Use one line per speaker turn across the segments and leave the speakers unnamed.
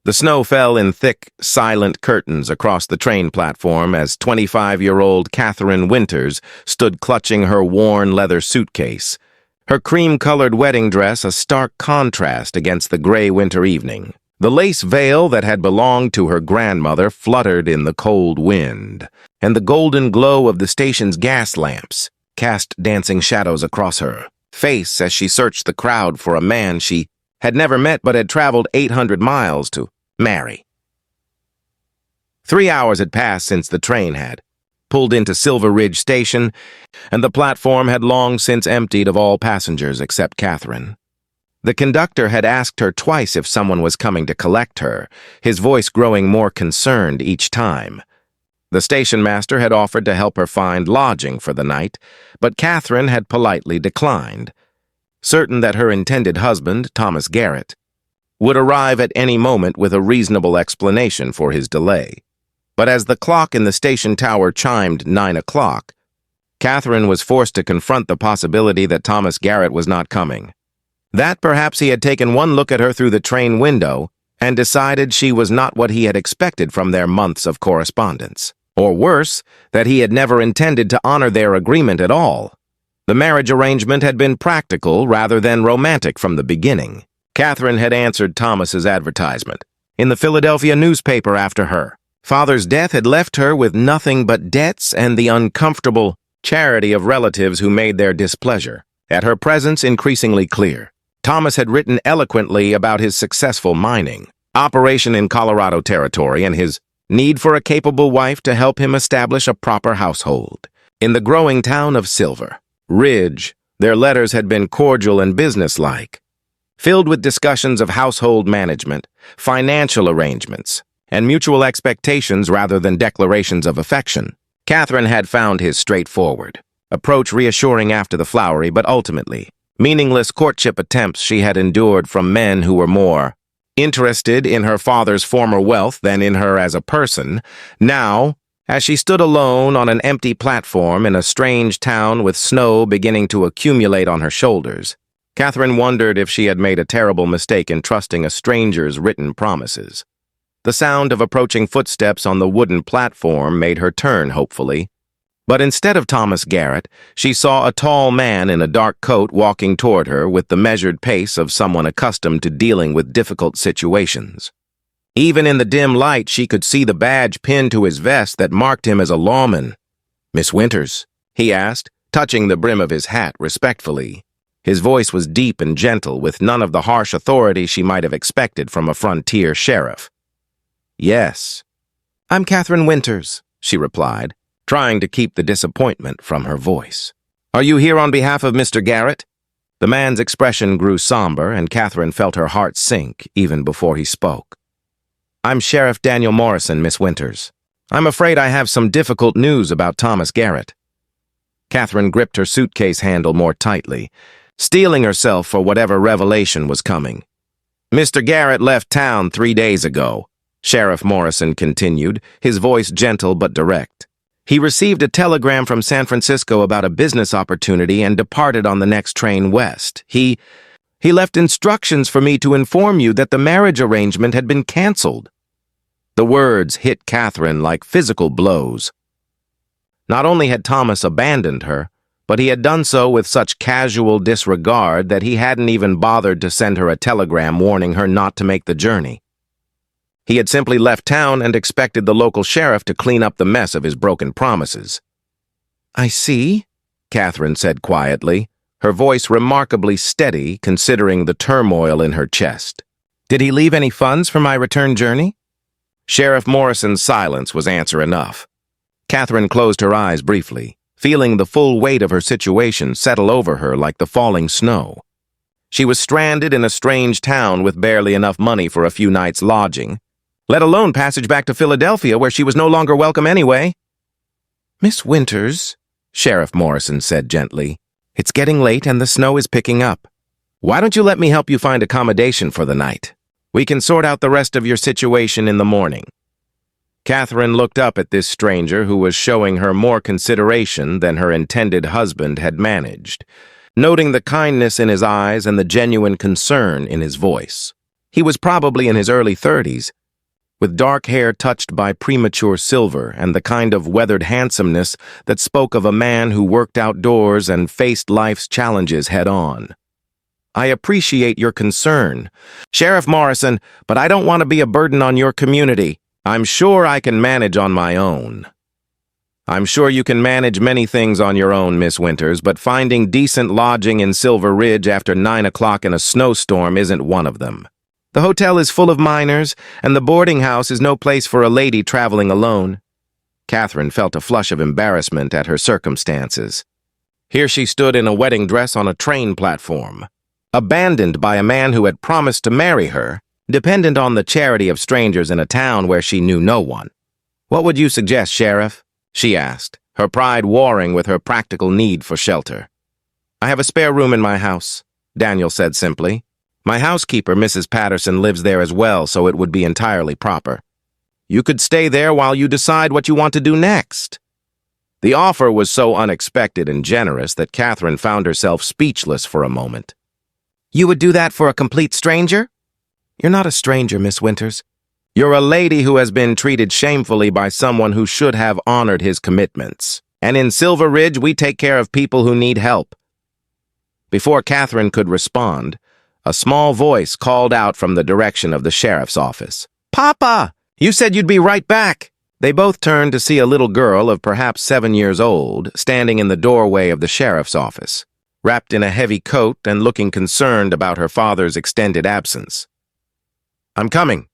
The snow fell in thick, silent curtains across the train platform as 25-year-old Catherine Winters stood clutching her worn leather suitcase, her cream-colored wedding dress a stark contrast against the gray winter evening. The lace veil that had belonged to her grandmother fluttered in the cold wind, and the golden glow of the station's gas lamps cast dancing shadows across her face as she searched the crowd for a man she had never met but had traveled 800 miles to marry. 3 hours had passed since the train had pulled into Silver Ridge Station, and the platform had long since emptied of all passengers except Catherine. The conductor had asked her twice if someone was coming to collect her, his voice growing more concerned each time. The station master had offered to help her find lodging for the night, but Catherine had politely declined, certain that her intended husband, Thomas Garrett, would arrive at any moment with a reasonable explanation for his delay. But as the clock in the station tower chimed 9 o'clock, Catherine was forced to confront the possibility that Thomas Garrett was not coming. That perhaps he had taken one look at her through the train window and decided she was not what he had expected from their months of correspondence. Or worse, that he had never intended to honor their agreement at all. The marriage arrangement had been practical rather than romantic from the beginning. Catherine had answered Thomas's advertisement in the Philadelphia newspaper after her father's death had left her with nothing but debts and the uncomfortable charity of relatives who made their displeasure at her presence increasingly clear. Thomas had written eloquently about his successful mining operation in Colorado Territory and his need for a capable wife to help him establish a proper household. In the growing town of Silver Ridge, their letters had been cordial and businesslike, filled with discussions of household management, financial arrangements, and mutual expectations rather than declarations of affection. Catherine had found his straightforward approach reassuring after the flowery but ultimately meaningless courtship attempts she had endured from men who were more interested in her father's former wealth than in her as a person. Now, as she stood alone on an empty platform in a strange town with snow beginning to accumulate on her shoulders, Catherine wondered if she had made a terrible mistake in trusting a stranger's written promises. The sound of approaching footsteps on the wooden platform made her turn hopefully, but instead of Thomas Garrett, she saw a tall man in a dark coat walking toward her with the measured pace of someone accustomed to dealing with difficult situations. Even in the dim light, she could see the badge pinned to his vest that marked him as a lawman. "Miss Winters?" he asked, touching the brim of his hat respectfully. His voice was deep and gentle, with none of the harsh authority she might have expected from a frontier sheriff. "Yes." "I'm Catherine Winters," she replied, trying to keep the disappointment from her voice. "Are you here on behalf of Mr. Garrett?" The man's expression grew somber, and Catherine felt her heart sink even before he spoke. "I'm Sheriff Daniel Morrison, Miss Winters. I'm afraid I have some difficult news about Thomas Garrett." Catherine gripped her suitcase handle more tightly, steeling herself for whatever revelation was coming. "Mr. Garrett left town 3 days ago," Sheriff Morrison continued, his voice gentle but direct. "He received a telegram from San Francisco about a business opportunity and departed on the next train west. He left instructions for me to inform you that the marriage arrangement had been canceled." The words hit Catherine like physical blows. Not only had Thomas abandoned her, but he had done so with such casual disregard that he hadn't even bothered to send her a telegram warning her not to make the journey. He had simply left town and expected the local sheriff to clean up the mess of his broken promises. "I see," Catherine said quietly, her voice remarkably steady considering the turmoil in her chest. "Did he leave any funds for my return journey?" Sheriff Morrison's silence was answer enough. Catherine closed her eyes briefly, feeling the full weight of her situation settle over her like the falling snow. She was stranded in a strange town with barely enough money for a few nights' lodging, let alone passage back to Philadelphia where she was no longer welcome anyway. "Miss Winters," Sheriff Morrison said gently, "it's getting late and the snow is picking up. Why don't you let me help you find accommodation for the night? We can sort out the rest of your situation in the morning." Catherine looked up at this stranger who was showing her more consideration than her intended husband had managed, noting the kindness in his eyes and the genuine concern in his voice. He was probably in his early 30s, with dark hair touched by premature silver and the kind of weathered handsomeness that spoke of a man who worked outdoors and faced life's challenges head-on. "I appreciate your concern, Sheriff Morrison, but I don't want to be a burden on your community. I'm sure I can manage on my own." "I'm sure you can manage many things on your own, Miss Winters, but finding decent lodging in Silver Ridge after 9 o'clock in a snowstorm isn't one of them. The hotel is full of minors, and the boarding house is no place for a lady traveling alone." Catherine felt a flush of embarrassment at her circumstances. Here she stood in a wedding dress on a train platform, abandoned by a man who had promised to marry her, dependent on the charity of strangers in a town where she knew no one. "What would you suggest, Sheriff?" she asked, her pride warring with her practical need for shelter. "I have a spare room in my house," Daniel said simply. "My housekeeper, Mrs. Patterson, lives there as well, so it would be entirely proper. You could stay there while you decide what you want to do next." The offer was so unexpected and generous that Catherine found herself speechless for a moment. "You would do that for a complete stranger?" "You're not a stranger, Miss Winters. You're a lady who has been treated shamefully by someone who should have honored his commitments. And in Silver Ridge, we take care of people who need help." Before Catherine could respond, a small voice called out from the direction of the sheriff's office. "Papa! You said you'd be right back!" They both turned to see a little girl of perhaps 7 years old standing in the doorway of the sheriff's office, wrapped in a heavy coat and looking concerned about her father's extended absence. "I'm coming."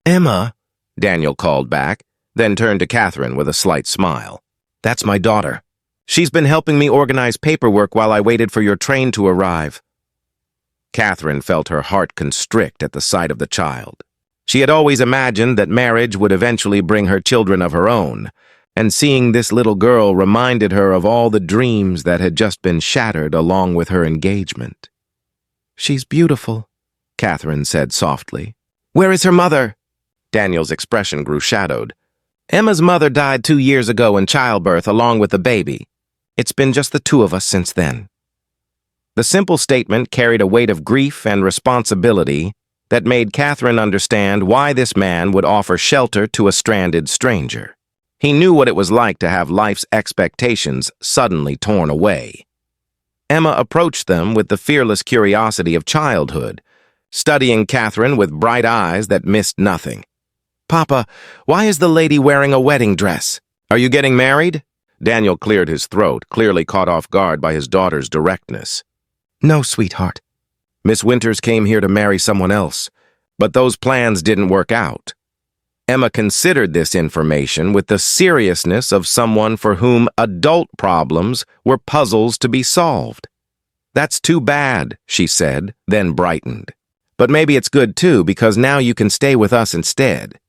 "Emma," Daniel called back, then turned to Catherine with a slight smile. "That's my daughter. She's been helping me organize paperwork while I waited for your train to arrive." Catherine felt her heart constrict at the sight of the child. She had always imagined that marriage would eventually bring her children of her own, and seeing this little girl reminded her of all the dreams that had just been shattered along with her engagement. "She's beautiful," Catherine said softly. "Where is her mother?" Daniel's expression grew shadowed. "Emma's mother died 2 years ago in childbirth along with the baby. It's been just the two of us since then." The simple statement carried a weight of grief and responsibility that made Catherine understand why this man would offer shelter to a stranded stranger. He knew what it was like to have life's expectations suddenly torn away. Emma approached them with the fearless curiosity of childhood, studying Catherine with bright eyes that missed nothing. "Papa, why is the lady wearing a wedding dress? Are you getting married?" Daniel cleared his throat, clearly caught off guard by his daughter's directness. "No, sweetheart. Miss Winters came here to marry someone else, but those plans didn't work out." Emma considered this information with the seriousness of someone for whom adult problems were puzzles to be solved. "That's too bad," she said, then brightened. "But maybe it's good too, because now you can stay with us instead.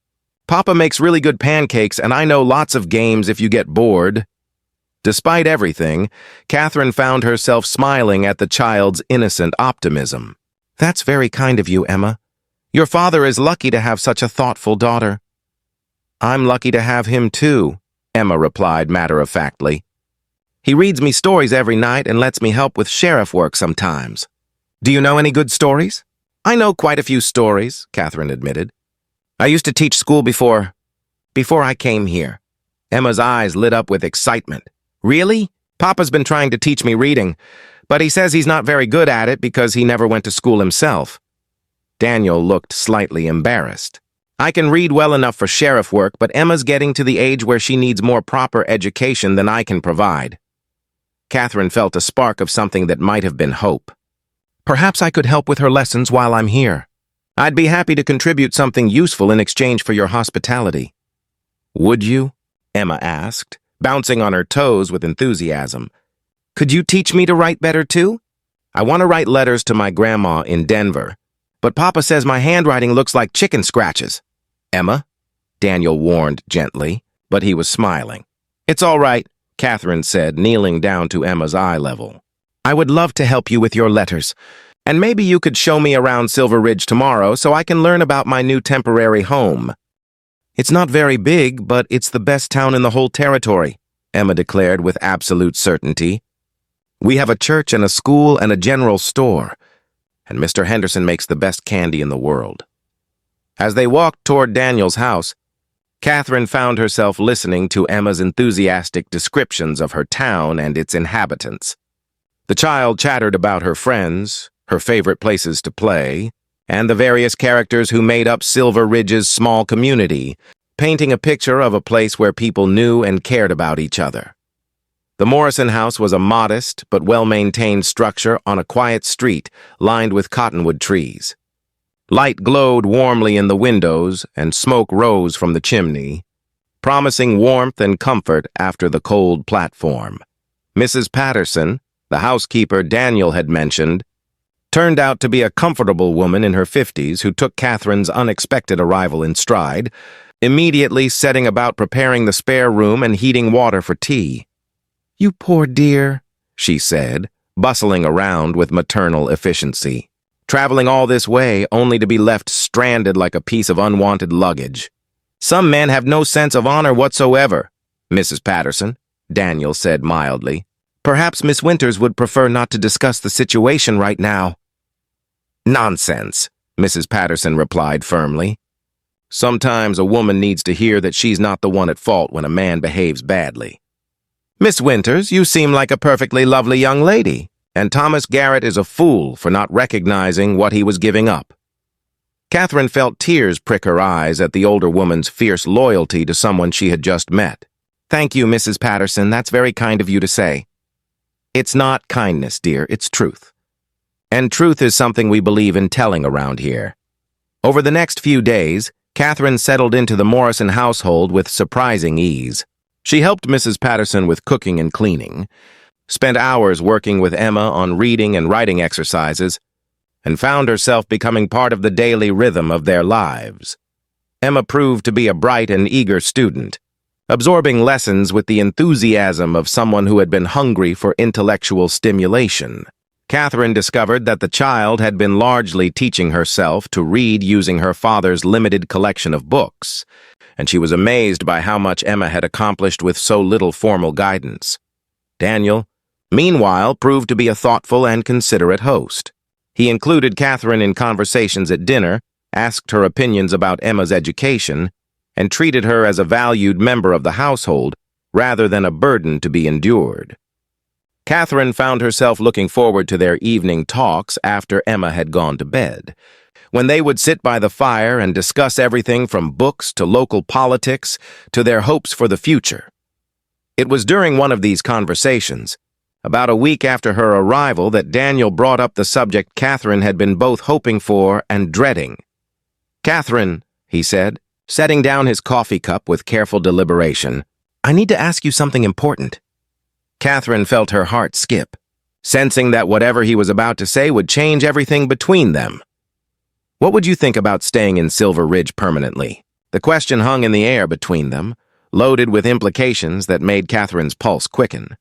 Papa makes really good pancakes, and I know lots of games if you get bored." Despite everything, Catherine found herself smiling at the child's innocent optimism. "That's very kind of you, Emma. Your father is lucky to have such a thoughtful daughter." "I'm lucky to have him too," Emma replied matter-of-factly. "He reads me stories every night and lets me help with sheriff work sometimes." "Do you know any good stories?" "I know quite a few stories," Catherine admitted. "I used to teach school before I came here." Emma's eyes lit up with excitement. "Really? Papa's been trying to teach me reading, but he says he's not very good at it because he never went to school himself." Daniel looked slightly embarrassed. "I can read well enough for sheriff work, but Emma's getting to the age where she needs more proper education than I can provide." Catherine felt a spark of something that might have been hope. "Perhaps I could help with her lessons while I'm here. I'd be happy to contribute something useful in exchange for your hospitality." "Would you?" Emma asked, bouncing on her toes with enthusiasm. "Could you teach me to write better too? I want to write letters to my grandma in Denver, but Papa says my handwriting looks like chicken scratches." "Emma," Daniel warned gently, but he was smiling. "It's all right," Catherine said, kneeling down to Emma's eye level. "I would love to help you with your letters, and maybe you could show me around Silver Ridge tomorrow so I can learn about my new temporary home." "It's not very big, but it's the best town in the whole territory," Emma declared with absolute certainty. "We have a church and a school and a general store, and Mr. Henderson makes the best candy in the world." As they walked toward Daniel's house, Catherine found herself listening to Emma's enthusiastic descriptions of her town and its inhabitants. The child chattered about her friends, her favorite places to play, and the various characters who made up Silver Ridge's small community, painting a picture of a place where people knew and cared about each other. The Morrison house was a modest but well-maintained structure on a quiet street lined with cottonwood trees. Light glowed warmly in the windows and smoke rose from the chimney, promising warmth and comfort after the cold platform. Mrs. Patterson, the housekeeper Daniel had mentioned, turned out to be a comfortable woman in her 50s who took Catherine's unexpected arrival in stride, immediately setting about preparing the spare room and heating water for tea. "You poor dear," she said, bustling around with maternal efficiency. Traveling all this way only to be left stranded like a piece of unwanted luggage. "Some men have no sense of honor whatsoever, Mrs. Patterson," Daniel said mildly. "Perhaps Miss Winters would prefer not to discuss the situation right now." "Nonsense," Mrs. Patterson replied firmly. "Sometimes a woman needs to hear that she's not the one at fault when a man behaves badly. Miss Winters, you seem like a perfectly lovely young lady, and Thomas Garrett is a fool for not recognizing what he was giving up." Catherine felt tears prick her eyes at the older woman's fierce loyalty to someone she had just met. "Thank you, Mrs. Patterson. That's very kind of you to say." "It's not kindness, dear. It's truth. And truth is something we believe in telling around here." Over the next few days, Catherine settled into the Morrison household with surprising ease. She helped Mrs. Patterson with cooking and cleaning, spent hours working with Emma on reading and writing exercises, and found herself becoming part of the daily rhythm of their lives. Emma proved to be a bright and eager student, absorbing lessons with the enthusiasm of someone who had been hungry for intellectual stimulation. Catherine discovered that the child had been largely teaching herself to read using her father's limited collection of books, and she was amazed by how much Emma had accomplished with so little formal guidance. Daniel, meanwhile, proved to be a thoughtful and considerate host. He included Catherine in conversations at dinner, asked her opinions about Emma's education, and treated her as a valued member of the household rather than a burden to be endured. Catherine found herself looking forward to their evening talks after Emma had gone to bed, when they would sit by the fire and discuss everything from books to local politics to their hopes for the future. It was during one of these conversations, about a week after her arrival, that Daniel brought up the subject Catherine had been both hoping for and dreading. "Catherine," he said, setting down his coffee cup with careful deliberation, "I need to ask you something important." Catherine felt her heart skip, sensing that whatever he was about to say would change everything between them. "What would you think about staying in Silver Ridge permanently?" The question hung in the air between them, loaded with implications that made Catherine's pulse quicken.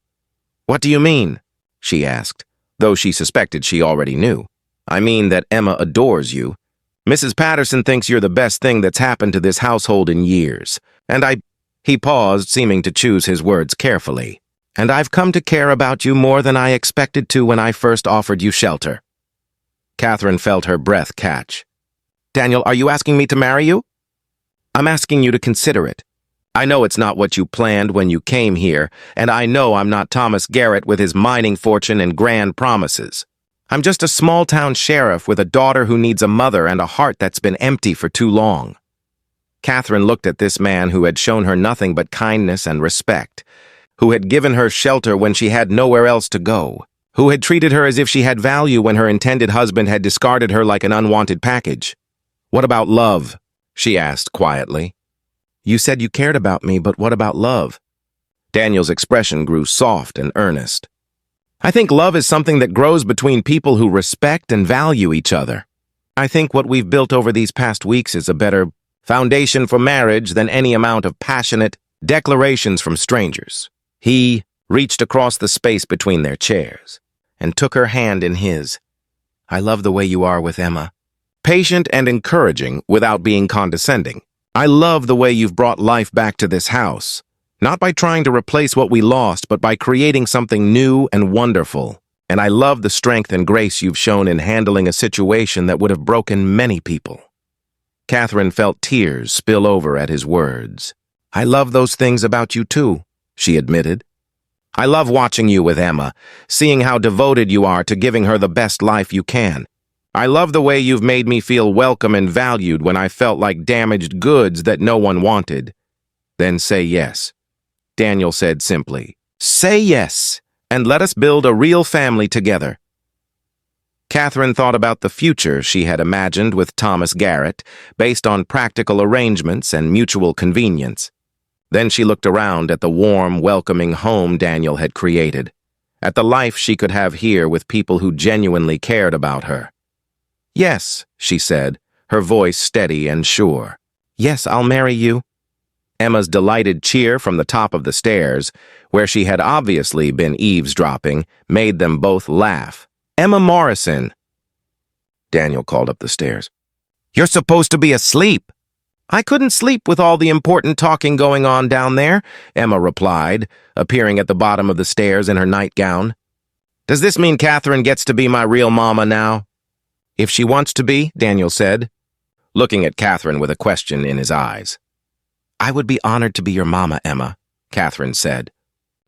"What do you mean?" she asked, though she suspected she already knew. "I mean that Emma adores you. Mrs. Patterson thinks you're the best thing that's happened to this household in years. And He paused, seeming to choose his words carefully. "And I've come to care about you more than I expected to when I first offered you shelter." Catherine felt her breath catch. "Daniel, are you asking me to marry you?" "I'm asking you to consider it. I know it's not what you planned when you came here, and I know I'm not Thomas Garrett with his mining fortune and grand promises. I'm just a small-town sheriff with a daughter who needs a mother and a heart that's been empty for too long." Catherine looked at this man who had shown her nothing but kindness and respect, who had given her shelter when she had nowhere else to go, who had treated her as if she had value when her intended husband had discarded her like an unwanted package. "What about love?" she asked quietly. "You said you cared about me, but what about love?" Daniel's expression grew soft and earnest. "I think love is something that grows between people who respect and value each other. I think what we've built over these past weeks is a better foundation for marriage than any amount of passionate declarations from strangers." He reached across the space between their chairs and took her hand in his. "I love the way you are with Emma. Patient and encouraging without being condescending. I love the way you've brought life back to this house, not by trying to replace what we lost, but by creating something new and wonderful. And I love the strength and grace you've shown in handling a situation that would have broken many people." Catherine felt tears spill over at his words. "I love those things about you too," she admitted. "I love watching you with Emma, seeing how devoted you are to giving her the best life you can. I love the way you've made me feel welcome and valued when I felt like damaged goods that no one wanted." "Then say yes," Daniel said simply. "Say yes, and let us build a real family together." Catherine thought about the future she had imagined with Thomas Garrett, based on practical arrangements and mutual convenience. Then she looked around at the warm, welcoming home Daniel had created, at the life she could have here with people who genuinely cared about her. "Yes," she said, her voice steady and sure. "Yes, I'll marry you." Emma's delighted cheer from the top of the stairs, where she had obviously been eavesdropping, made them both laugh. "Emma Morrison," Daniel called up the stairs. "You're supposed to be asleep." "I couldn't sleep with all the important talking going on down there," Emma replied, appearing at the bottom of the stairs in her nightgown. "Does this mean Catherine gets to be my real mama now?" "If she wants to be," Daniel said, looking at Catherine with a question in his eyes. "I would be honored to be your mama, Emma," Catherine said,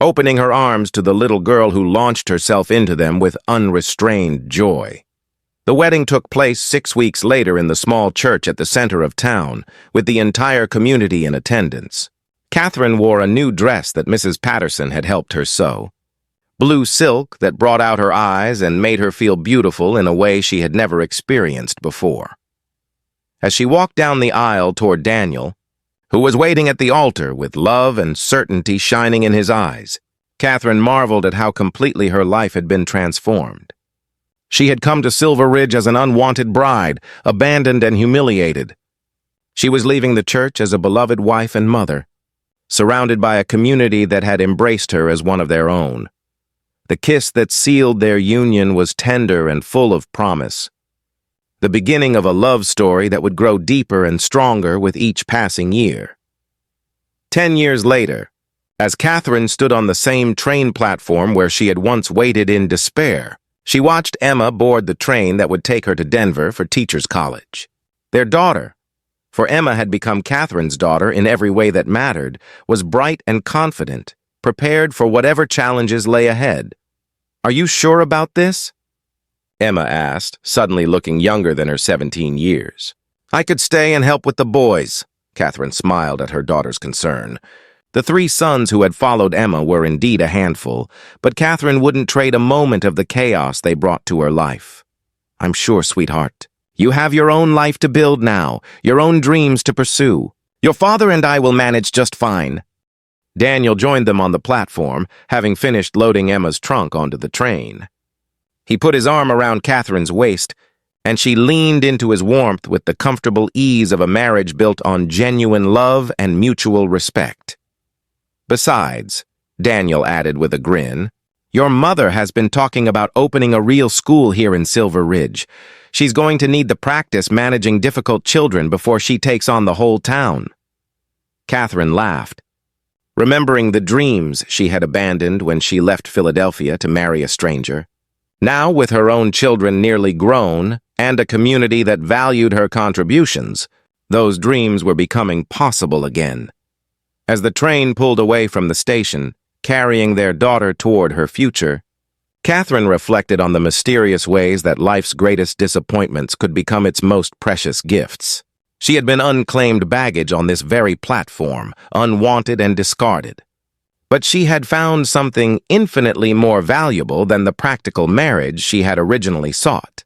opening her arms to the little girl who launched herself into them with unrestrained joy. The wedding took place 6 weeks later in the small church at the center of town, with the entire community in attendance. Catherine wore a new dress that Mrs. Patterson had helped her sew. Blue silk that brought out her eyes and made her feel beautiful in a way she had never experienced before. As she walked down the aisle toward Daniel, who was waiting at the altar with love and certainty shining in his eyes, Catherine marveled at how completely her life had been transformed. She had come to Silver Ridge as an unwanted bride, abandoned and humiliated. She was leaving the church as a beloved wife and mother, surrounded by a community that had embraced her as one of their own. The kiss that sealed their union was tender and full of promise, the beginning of a love story that would grow deeper and stronger with each passing year. 10 years later, as Catherine stood on the same train platform where she had once waited in despair, she watched Emma board the train that would take her to Denver for Teachers College. Their daughter, for Emma had become Catherine's daughter in every way that mattered, was bright and confident, prepared for whatever challenges lay ahead. "Are you sure about this?" Emma asked, suddenly looking younger than her 17 years. "I could stay and help with the boys," Catherine smiled at her daughter's concern. The 3 sons who had followed Emma were indeed a handful, but Catherine wouldn't trade a moment of the chaos they brought to her life. "I'm sure, sweetheart. You have your own life to build now, your own dreams to pursue. Your father and I will manage just fine." Daniel joined them on the platform, having finished loading Emma's trunk onto the train. He put his arm around Catherine's waist, and she leaned into his warmth with the comfortable ease of a marriage built on genuine love and mutual respect. "Besides," Daniel added with a grin, "your mother has been talking about opening a real school here in Silver Ridge. She's going to need the practice managing difficult children before she takes on the whole town." Catherine laughed, remembering the dreams she had abandoned when she left Philadelphia to marry a stranger. Now, with her own children nearly grown and a community that valued her contributions, those dreams were becoming possible again. As the train pulled away from the station, carrying their daughter toward her future, Catherine reflected on the mysterious ways that life's greatest disappointments could become its most precious gifts. She had been unclaimed baggage on this very platform, unwanted and discarded. But she had found something infinitely more valuable than the practical marriage she had originally sought.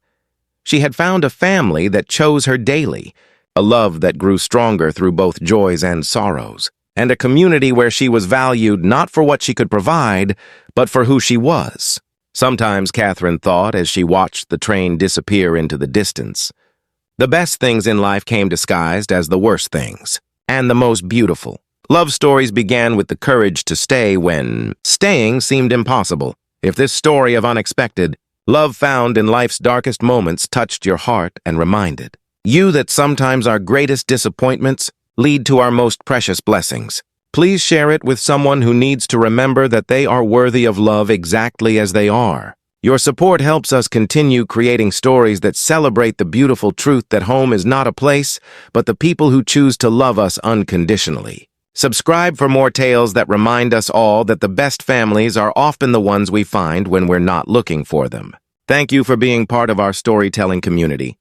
She had found a family that chose her daily, a love that grew stronger through both joys and sorrows, and a community where she was valued not for what she could provide, but for who she was. Sometimes, Catherine thought as she watched the train disappear into the distance, the best things in life came disguised as the worst things, and the most beautiful. Love stories began with the courage to stay when staying seemed impossible. If this story of unexpected love found in life's darkest moments touched your heart and reminded you that sometimes our greatest disappointments lead to our most precious blessings, please share it with someone who needs to remember that they are worthy of love exactly as they are. Your support helps us continue creating stories that celebrate the beautiful truth that home is not a place, but the people who choose to love us unconditionally. Subscribe for more tales that remind us all that the best families are often the ones we find when we're not looking for them. Thank you for being part of our storytelling community.